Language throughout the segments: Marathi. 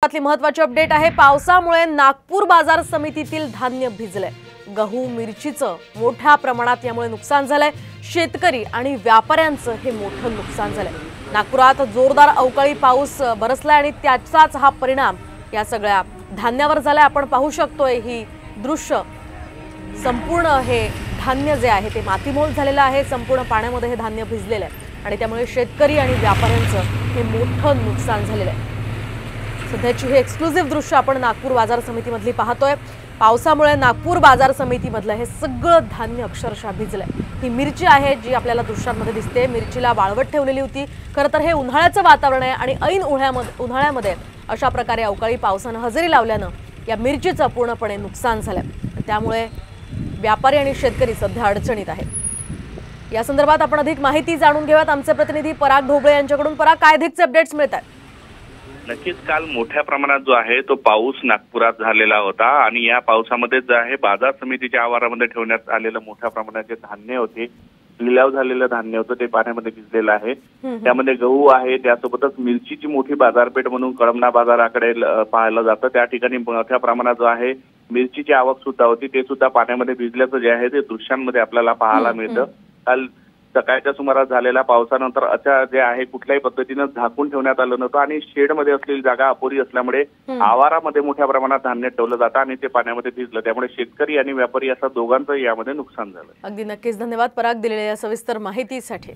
त्यातली महत्त्वाची अपडेट आहे। पावसामुळे नागपूर बाजार समितीतील धान्य भिजले। गहू मिरचीचं मोठ्या प्रमाणात यामुळे नुकसान झालंय। शेतकरी आणि व्यापाऱ्यांचं हे मोठं नुकसान झालंय। नागपुरात जोरदार अवकाळी पाऊस बरसलाय आणि त्याचाच हा परिणाम या सगळ्या धान्यावर झालाय। आपण पाहू शकतोय ही दृश्य। संपूर्ण हे धान्य जे आहे ते मातीमोल झालेलं आहे। संपूर्ण पाण्यामध्ये हे धान्य भिजलेलं आहे आणि त्यामुळे शेतकरी आणि व्यापाऱ्यांचं हे मोठं नुकसान झालेलं आहे। सध्याची हे एक्सक्लुसिव्ह दृश्य आपण नागपूर बाजार समितीमधली पाहतोय। पावसामुळे नागपूर बाजार समितीमधलं हे सगळं धान्य अक्षरशः भिजलंय। ही मिरची आहे जी आपल्याला दृश्यांमध्ये दिसते। मिरचीला वाळवट ठेवलेली होती। खरं तर हे उन्हाळ्याचं वातावरण आहे आणि ऐन उन्हाळ्यामध्ये अशा प्रकारे अवकाळी पावसानं हजेरी लावल्यानं या मिरचीचं पूर्णपणे नुकसान झालंय। त्यामुळे व्यापारी आणि शेतकरी सध्या अडचणीत आहेत। या संदर्भात आपण अधिक माहिती जाणून घेऊयात आमचे प्रतिनिधी पराग ढोबळे यांच्याकडून। पराग, काय अधिकचे अपडेट्स मिळतात? नक्कीच काल मोठ्या प्रमाणात जो आहे तो पाऊस नागपुरात झालेला होता आणि या पावसामध्ये जो आहे बाजार समितीच्या आवारामध्ये ठेवण्यात आलेलं मोठ्या प्रमाणाचे धान्य होते, लिलाव झालेलं धान्य होतं, ते पाण्यामध्ये भिजलेलं आहे। त्यामध्ये गहू आहे, त्यासोबतच मिरचीची मोठी बाजारपेठ म्हणून कळमना बाजाराकडे पाहायला जातं। त्या ठिकाणी मोठ्या प्रमाणात जो आहे मिरचीची आवक सुद्धा होती, ते सुद्धा पाण्यामध्ये भिजल्याचं जे आहे ते दृश्यांमध्ये आपल्याला पाहायला मिळतं। काल सकाळच्या सुमारास झालेल्या पावसानंतर अशा जे आहे कुठल्याही पद्धतीनं झाकून ठेवण्यात आलं नव्हतं आणि शेडमध्ये असलेली जागा अपुरी असल्यामुळे आवारामध्ये मोठ्या प्रमाणात धान्य ठेवलं जातं आणि ते पाण्यामध्ये भिजलं। त्यामुळे शेतकरी आणि व्यापारी असं दोघांचं यामध्ये नुकसान झालं। अगदी नक्कीच धन्यवाद पराग दिलेल्या सविस्तर माहितीसाठी।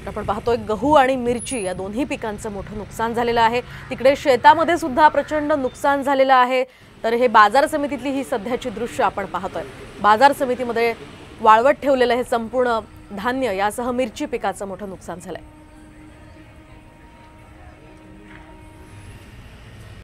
आपण पाहतोय गहू आणि मिरची या दोन्ही पिकांचं मोठं नुकसान झालेलं आहे। तिकडे शेतामध्ये सुद्धा प्रचंड नुकसान झालेलं आहे। तर हे बाजार समितीतली ही सध्याची दृश्य आपण पाहतोय। बाजार समितीमध्ये वाळवट ठेवलेलं हे संपूर्ण धान्य यासह मिरची पिकाचं मोठं नुकसान झालंय।